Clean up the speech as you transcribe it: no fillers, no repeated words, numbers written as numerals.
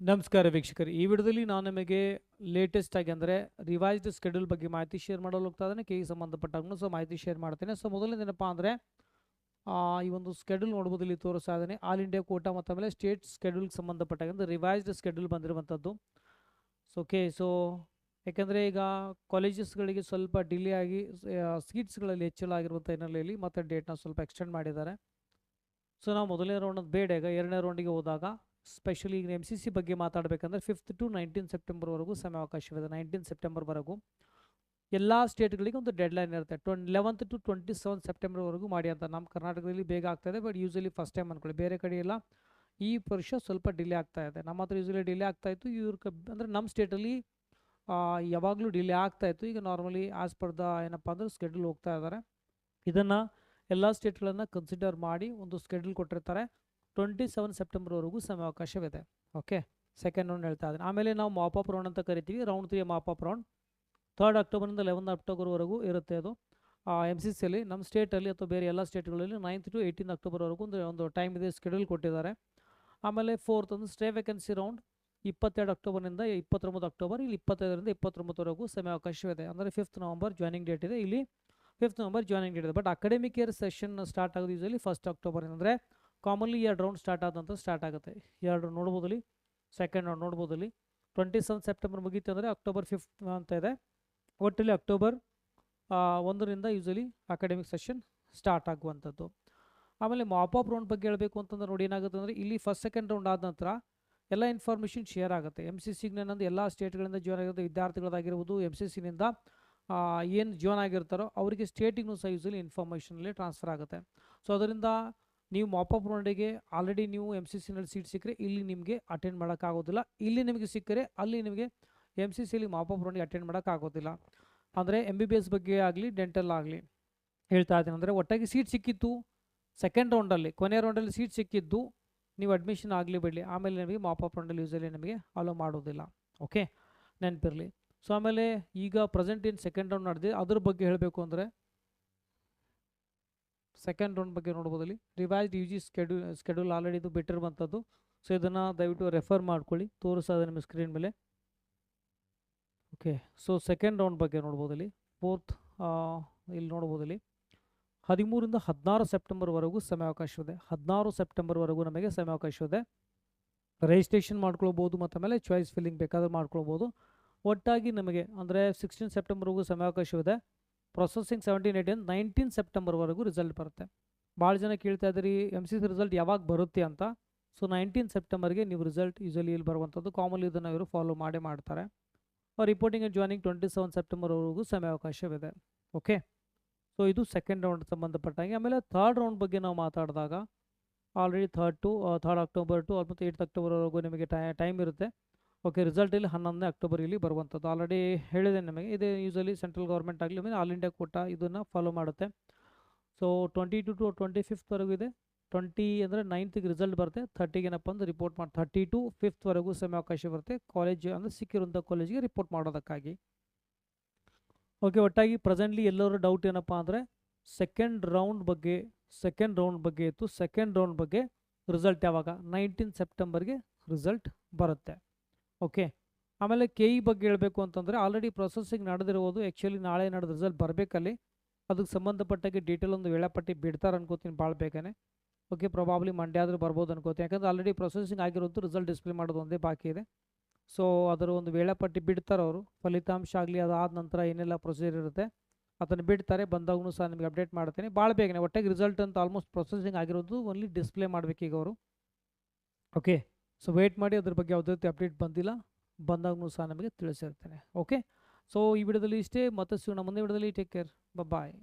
ನಮಸ್ಕಾರ ವೀಕ್ಷಕರು, ಈ ವಿಡಿಯೋದಲ್ಲಿ ನಾನು ನಿಮಗೆ ಲೇಟೆಸ್ಟ್ ಆಗಿ ಅಂದರೆ ರಿವೈಸ್ಡ್ ಸ್ಕೆಡ್ಯೂಲ್ ಬಗ್ಗೆ ಮಾಹಿತಿ ಶೇರ್ ಮಾಡಲು ಹೋಗ್ತಾ ಇದ್ದೇನೆ. ಕೆ ಸಂಬಂಧಪಟ್ಟಾಗೂ ಮಾಹಿತಿ ಶೇರ್ ಮಾಡ್ತೇನೆ. ಮೊದಲನೇದೇನಪ್ಪ ಅಂದರೆ ಈ ಒಂದು ಸ್ಕೆಡ್ಯೂಲ್ ನೋಡ್ಬೋದು, ಇಲ್ಲಿ ತೋರಿಸ್ತಾ ಇದ್ದೇನೆ. ಆಲ್ ಇಂಡಿಯಾ ಕೋಟಾ ಮತ್ತು ಆಮೇಲೆ ಸ್ಟೇಟ್ ಸ್ಕೆಡ್ಯೂಲ್ಗೆ ಸಂಬಂಧಪಟ್ಟಾಗ ರಿವೈಸ್ಡ್ ಸ್ಕೆಡ್ಯೂಲ್ ಬಂದಿರುವಂಥದ್ದು. ಯಾಕೆಂದರೆ ಈಗ ಕಾಲೇಜಸ್ಗಳಿಗೆ ಸ್ವಲ್ಪ ಡಿಲೇ ಆಗಿ ಸೀಟ್ಸ್ಗಳಲ್ಲಿ ಹೆಚ್ಚಳ ಆಗಿರುವಂಥ ಹಿನ್ನೆಲೆಯಲ್ಲಿ ಮತ್ತೆ ಡೇಟ್ನ ಸ್ವಲ್ಪ ಎಕ್ಸ್ಟೆಂಡ್ ಮಾಡಿದ್ದಾರೆ. ನಾವು ಮೊದಲನೇ ರೌಂಡ್ ಬೇಡ, ಈಗ ಎರಡನೇ ರೌಂಡಿಗೆ ಹೋದಾಗ ಸ್ಪೆಷಲಿ ಈಗ MCC ಬಗ್ಗೆ ಮಾತಾಡಬೇಕಂದ್ರೆ 5th to 19 ಸೆಪ್ಟೆಂಬರ್ವರೆಗೂ ಸಮಯಾವಕಾಶವಿದೆ. 19 ಸೆಪ್ಟೆಂಬರ್ವರೆಗೂ ಎಲ್ಲ ಸ್ಟೇಟ್ಗಳಿಗೆ ಒಂದು ಡೆಡ್ಲೈನ್ ಇರುತ್ತೆ. 11th to 27 ಸೆಪ್ಟೆಂಬರ್ವರೆಗೂ ಮಾಡಿ ಅಂತ. ನಮ್ಮ ಕರ್ನಾಟಕದಲ್ಲಿ ಬೇಗ ಆಗ್ತಾಯಿದೆ, ಬಟ್ ಯೂಸಲಿ ಫಸ್ಟ್ ಟೈಮ್ ಅಂದ್ಕೊಳ್ಳಿ. ಬೇರೆ ಕಡೆ ಎಲ್ಲ ಈ ವರ್ಷ ಸ್ವಲ್ಪ ಡಿಲೇ ಆಗ್ತಾ ಇದೆ. ನಮ್ಮ ಹತ್ರ ಯೂಸಲಿ ಡಿಲೇ ಆಗ್ತಾಯಿತ್ತು. ಅಂದರೆ ನಮ್ಮ ಸ್ಟೇಟಲ್ಲಿ ಯಾವಾಗಲೂ ಡಿಲೇ ಆಗ್ತಾಯಿತ್ತು. ಈಗ ನಾರ್ಮಲಿ ಆಸ್ ಪರ್ ದ ಏನಪ್ಪ ಅಂದರೆ ಸ್ಕೆಡ್ಯೂಲ್ ಹೋಗ್ತಾ ಇದ್ದಾರೆ. ಇದನ್ನು ಎಲ್ಲ ಸ್ಟೇಟ್ಗಳನ್ನು ಕನ್ಸಿಡರ್ ಮಾಡಿ ಒಂದು ಸ್ಕೆಡ್ಯೂಲ್ ಕೊಟ್ಟಿರ್ತಾರೆ. 27 ಸೆಪ್ಟೆಂಬರ್ವರೆಗೂ ಸಮಯಾವಕಾಶವಿದೆ. ಓಕೆ, ಸೆಕೆಂಡ್ ರೌಂಡ್ ಹೇಳ್ತಾ ಇದ್ದೀನಿ. ಆಮೇಲೆ ನಾವು ಮಾಪಪ್ ರೌಂಡ್ ಅಂತ ಕರಿತೀವಿ. Round 3 mop-up round 3rd ಅಕ್ಟೋಬರಿಂದ 11th ಅಕ್ಟೋಬರ್ವರೆಗೂ ಇರುತ್ತೆ. ಅದು MCCಯಲ್ಲಿ ನಮ್ಮ ಸ್ಟೇಟಲ್ಲಿ ಅಥವಾ ಬೇರೆ ಎಲ್ಲ ಸ್ಟೇಟ್ಗಳಲ್ಲಿ 9th to 18 ಅಕ್ಟೋಬರ್ವರೆಗೂ ಒಂದು ಟೈಮ್ ಇದೆ, ಸ್ಕೆಡ್ಯೂಲ್ ಕೊಟ್ಟಿದ್ದಾರೆ. ಆಮೇಲೆ 4th ಒಂದು ಸ್ಟೇ ವೇಕೆನ್ಸಿ ರೌಂಡ್ 22 ಅಕ್ಟೋಬರ್ನಿಂದ 29 ಅಕ್ಟೋಬರ್, ಇಲ್ಲಿ 25ರಿಂದ 29ವರೆಗೂ ಸಮಯಾವಕಾಶವಿದೆ. ಅಂದರೆ 5th ನವಂಬರ್ ಜಾಯ್ನಿಂಗ್ ಡೇಟ್ ಇದೆ. ಇಲ್ಲಿ 5th ನವಂಬರ್ ಜಾಯ್ನಿಂಗ್ ಡೇಟ್ ಇದೆ. But academic year session start ಆಗೋದು ಯೂಸಲಿ 1st ಅಕ್ಟೋಬರ್. ಅಂದರೆ ಕಾಮನ್ಲಿ 2 ರೌಂಡ್ ಸ್ಟಾರ್ಟ್ ಆದಂತ ಸ್ಟಾರ್ಟ್ ಆಗುತ್ತೆ. 2 ನೋಡ್ಬೋದಲ್ಲಿ, ಸೆಕೆಂಡ್ ರೌಂಡ್ ನೋಡ್ಬೋದಲ್ಲಿ 27 ಸೆಪ್ಟೆಂಬರ್ ಮುಗೀತು ಅಂದರೆ ಅಕ್ಟೋಬರ್ 5th ಅಂತ ಇದೆ. ಒಟ್ಟಲ್ಲಿ ಅಕ್ಟೋಬರ್ 1ರಿಂದ ಯೂಸಲಿ ಅಕಾಡೆಮಿಕ್ ಸೆಷನ್ ಸ್ಟಾರ್ಟ್ ಆಗುವಂಥದ್ದು. ಆಮೇಲೆ ಮಾಪಪ್ ರೌಂಡ್ ಬಗ್ಗೆ ಹೇಳಬೇಕು ಅಂತಂದ್ರೆ ನೋಡಿ ಏನಾಗುತ್ತೆ ಅಂದರೆ ಇಲ್ಲಿ ಫಸ್ಟ್ ಸೆಕೆಂಡ್ ರೌಂಡ್ ಆದ ನಂತರ ಎಲ್ಲ ಇನ್ಫಾರ್ಮೇಷನ್ ಶೇರ್ ಆಗುತ್ತೆ. MCCಗೆ ನಂದು ಎಲ್ಲ ಸ್ಟೇಟ್ಗಳಿಂದ ಜಾಯ್ನ್ ಆಗಿರೋದು ವಿದ್ಯಾರ್ಥಿಗಳಾಗಿರ್ಬೋದು, MCCನಿಂದ ಏನು ಜಾಯ್ನ್ ಆಗಿರ್ತಾರೋ ಅವರಿಗೆ ಸ್ಟೇಟಿಗೂ ಸಹ ಯೂಸಲಿ ಇನ್ಫಾರ್ಮೇಷನಲ್ಲಿ ಟ್ರಾನ್ಸ್ಫರ್ ಆಗುತ್ತೆ. ಅದರಿಂದ ನೀವು ಮಾಪಪ್ ರೌಂಡಿಗೆ ಆಲ್ರೆಡಿ ನೀವು MCCನಲ್ಲಿ ಸೀಟ್ ಸಿಕ್ಕರೆ ಇಲ್ಲಿ ನಿಮಗೆ ಅಟೆಂಡ್ ಮಾಡೋಕ್ಕಾಗೋದಿಲ್ಲ. ಇಲ್ಲಿ ನಿಮಗೆ ಸಿಕ್ಕರೆ ಅಲ್ಲಿ ನಿಮಗೆ MCCಯಲ್ಲಿ ಮಾಪಪ್ ರೌಂಡಿಗೆ ಅಟೆಂಡ್ ಮಾಡೋಕ್ಕಾಗೋದಿಲ್ಲ. ಅಂದರೆ MBBS ಬಗ್ಗೆ ಆಗಲಿ ಡೆಂಟಲ್ ಆಗಲಿ ಹೇಳ್ತಾ ಇದ್ದೀನಿ. ಅಂದರೆ ಒಟ್ಟಾಗಿ ಸೀಟ್ ಸಿಕ್ಕಿತ್ತು ಸೆಕೆಂಡ್ ರೌಂಡಲ್ಲಿ, ಕೊನೆಯ ರೌಂಡಲ್ಲಿ ಸೀಟ್ ಸಿಕ್ಕಿದ್ದು, ನೀವು ಅಡ್ಮಿಷನ್ ಆಗಲಿ ಬಿಡಲಿ, ಆಮೇಲೆ ನಿಮಗೆ ಮಾಪಪ್ ರೌಂಡಲ್ಲಿ ಯೂಸಲಿ ನಮಗೆ ಅಲೋ ಮಾಡೋದಿಲ್ಲ. ಓಕೆ, ನೆನಪಿರಲಿ. ಆಮೇಲೆ ಈಗ ಪ್ರೆಸೆಂಟ್ ಏನು ಸೆಕೆಂಡ್ ರೌಂಡ್ ನಡೆದಿದೆ ಅದ್ರ ಬಗ್ಗೆ ಹೇಳಬೇಕು ಅಂದರೆ ಸೆಕೆಂಡ್ ರೌಂಡ್ ಬಗ್ಗೆ ನೋಡ್ಬೋದಲ್ಲಿ ರಿವೈಸ್ಡ್ UG ಸ್ಕೆಡ್ಯೂಲ್ ಆಲ್ರೆಡಿ ಇದು ಬಿಟ್ಟಿರುವಂಥದ್ದು. ಇದನ್ನು ದಯವಿಟ್ಟು ರೆಫರ್ ಮಾಡ್ಕೊಳ್ಳಿ, ತೋರಿಸೋದು ನಿಮ್ಮ ಸ್ಕ್ರೀನ್ ಮೇಲೆ. ಓಕೆ, ಸೆಕೆಂಡ್ ರೌಂಡ್ ಬಗ್ಗೆ ನೋಡ್ಬೋದಲ್ಲಿ 4th ಇಲ್ಲಿ ನೋಡ್ಬೋದಲ್ಲಿ 13ರಿಂದ 16 ಸೆಪ್ಟೆಂಬರ್ವರೆಗೂ ಸಮಯಾವಕಾಶವಿದೆ. 16 ಸೆಪ್ಟೆಂಬರ್ವರೆಗೂ ನಮಗೆ ಸಮಯಾವಕಾಶವಿದೆ. ರಿಜಿಸ್ಟ್ರೇಷನ್ ಮಾಡ್ಕೊಳ್ಬೋದು ಮತ್ತು ಆಮೇಲೆ ಚಾಯ್ಸ್ ಫಿಲ್ಲಿಂಗ್ ಬೇಕಾದ್ರೆ ಮಾಡ್ಕೊಳ್ಬೋದು. ಒಟ್ಟಾಗಿ ನಮಗೆ ಅಂದರೆ 16 ಸೆಪ್ಟೆಂಬರ್ವರೆಗೂ ಸಮಯಾವಕಾಶವಿದೆ. ಪ್ರೊಸೆಸಿಂಗ್ 17, 18, 19 ಸೆಪ್ಟೆಂಬರ್ವರೆಗೂ ರಿಸಲ್ಟ್ ಬರುತ್ತೆ. ಭಾಳ ಜನ ಕೇಳ್ತಾ ಇದ್ದೀರಿ MCC ರಿಸಲ್ಟ್ ಯಾವಾಗ ಬರುತ್ತೆ ಅಂತ. 19 ಸೆಪ್ಟೆಂಬರ್ಗೆ ನೀವು ರಿಸಲ್ಟ್ ಯೂಸಲಿ ಇಲ್ಲಿ ಬರುವಂಥದ್ದು. ಕಾಮನ್ಲಿ ಇದನ್ನು ಇವರು ಫಾಲೋ ಮಾಡ್ತಾರೆ. ರಿಪೋರ್ಟಿಂಗ್ ಆ್ಯಂಡ್ ಜಾಯ್ನಿಂಗ್ 27 ಸೆಪ್ಟೆಂಬರ್ವರೆಗೂ ಸಮಯಾವಕಾಶವಿದೆ. ಓಕೆ, ಇದು ಸೆಕೆಂಡ್ ರೌಂಡ್ ಸಂಬಂಧಪಟ್ಟಾಗೆ. ಆಮೇಲೆ 3rd ರೌಂಡ್ ಬಗ್ಗೆ ನಾವು ಮಾತಾಡಿದಾಗ ಆಲ್ರೆಡಿ 3rd ಅಕ್ಟೋಬರ್ ಟು ಮತ್ತು 8th ಅಕ್ಟೋಬರ್ವರೆಗೂ ನಿಮಗೆ ಟೈಮ್ ಇರುತ್ತೆ. ಓಕೆ, ರಿಸಲ್ಟ್ ಇಲ್ಲಿ 11ನೇ ಅಕ್ಟೋಬರ್ ಇಲ್ಲಿ ಬರುವಂಥದ್ದು. ಆಲ್ರೆಡಿ ಹೇಳಿದೆ ನಿಮಗೆ, ಇದು ಯೂಸಲಿ ಸೆಂಟ್ರಲ್ ಗೌರ್ಮೆಂಟ್ ಆಗಲಿ ಆಮೇಲೆ ಆಲ್ ಇಂಡಿಯಾ ಕೋಟಾ ಇದನ್ನು ಫಾಲೋ ಮಾಡುತ್ತೆ. 22 to 25ವರೆಗೂ ಇದೆ. 20 ಅಂದರೆ 9th ರಿಸಲ್ಟ್ ಬರುತ್ತೆ. 30ಗೆ ಏನಪ್ಪ ಅಂದ್ರೆ ರಿಪೋರ್ಟ್ ಮಾಡಿ 30 to 5ವರೆಗೂ ಸಮಯಾವಕಾಶ ಬರುತ್ತೆ ಕಾಲೇಜ್ ಅಂದರೆ ಸಿಕ್ಕಿರುವಂಥ ಕಾಲೇಜಿಗೆ ರಿಪೋರ್ಟ್ ಮಾಡೋದಕ್ಕಾಗಿ. ಓಕೆ, ಒಟ್ಟಾಗಿ ಪ್ರೆಸೆಂಟ್ಲಿ ಎಲ್ಲರೂ ಡೌಟ್ ಏನಪ್ಪ ಅಂದರೆ ಸೆಕೆಂಡ್ ರೌಂಡ್ ಬಗ್ಗೆ ಇತ್ತು. ಸೆಕೆಂಡ್ ರೌಂಡ್ ಬಗ್ಗೆ ರಿಸಲ್ಟ್ ಯಾವಾಗ? 19 ಸೆಪ್ಟೆಂಬರ್ಗೆ ರಿಸಲ್ಟ್ ಬರುತ್ತೆ. ಓಕೆ, ಆಮೇಲೆ KE ಬಗ್ಗೆ ಹೇಳಬೇಕು ಅಂತಂದರೆ ಆಲ್ರೆಡಿ ಪ್ರೊಸೆಸಿಂಗ್ ನಡೆದಿರ್ಬೋದು. ಆ್ಯಕ್ಚುಲಿ ನಾಳೆ ನಡೆದ ರಿಸಲ್ಟ್ ಬರಬೇಕಲ್ಲಿ, ಅದಕ್ಕೆ ಸಂಬಂಧಪಟ್ಟಾಗೆ ಡೀಟೇಲ್ ಒಂದು ವೇಳಾಪಟ್ಟಿ ಬಿಡ್ತಾರೆ ಅನ್ಕೋತೀನಿ ಭಾಳ ಬೇಗನೆ. ಓಕೆ, ಪ್ರೊಬಾಬ್ಲಿ ಮಂಡೇ ಆದರೂ ಬರ್ಬೋದು ಅನ್ಕೋತೀನಿ. ಯಾಕಂದರೆ ಆಲ್ರೆಡಿ ಪ್ರೊಸೆಸಿಂಗ್ ಆಗಿರೋದು ರಿಸಲ್ಟ್ ಡಿಸ್ಪ್ಲೇ ಮಾಡೋದು ಒಂದೇ ಬಾಕಿ ಇದೆ. ಅದರ ಒಂದು ವೇಳಾಪಟ್ಟಿ ಬಿಡ್ತಾರೆ ಅವರು. ಫಲಿತಾಂಶ ಆಗಲಿ ಅದಾದ ನಂತರ ಏನೆಲ್ಲ ಪ್ರೊಸೀಜರ್ ಇರುತ್ತೆ ಅದನ್ನು ಬಿಡ್ತಾರೆ. ಬಂದಾಗೂ ಸಹ ನಿಮಗೆ ಅಪ್ಡೇಟ್ ಮಾಡ್ತೀನಿ ಭಾಳ ಬೇಗನೆ. ಒಟ್ಟಾಗಿ ರಿಸಲ್ಟ್ ಅಂತ ಆಲ್ಮೋಸ್ಟ್ ಪ್ರೊಸೆಸಿಂಗ್ ಆಗಿರೋದು, ಓನ್ಲಿ ಡಿಸ್ಪ್ಲೇ ಮಾಡಬೇಕೀಗ ಅವರು. ಓಕೆ, ವೇಟ್ ಮಾಡಿ, ಅದ್ರ ಬಗ್ಗೆ ಯಾವುದೇ ರೀತಿ ಅಪ್ಡೇಟ್ ಬಂದಾಗೂ ಸಹ ನಮಗೆ ತಿಳಿಸಿರ್ತೇನೆ. ಓಕೆ, ಈ ವಿಡಿಯೋದಲ್ಲಿ ಇಷ್ಟೇ. ಮತ್ತೆ ಸಿಗೋಣ ಮುಂದೆ ವಿಡಿಯೋದಲ್ಲಿ. ಟೇಕ್ ಕೇರ್, ಬಾಯ್.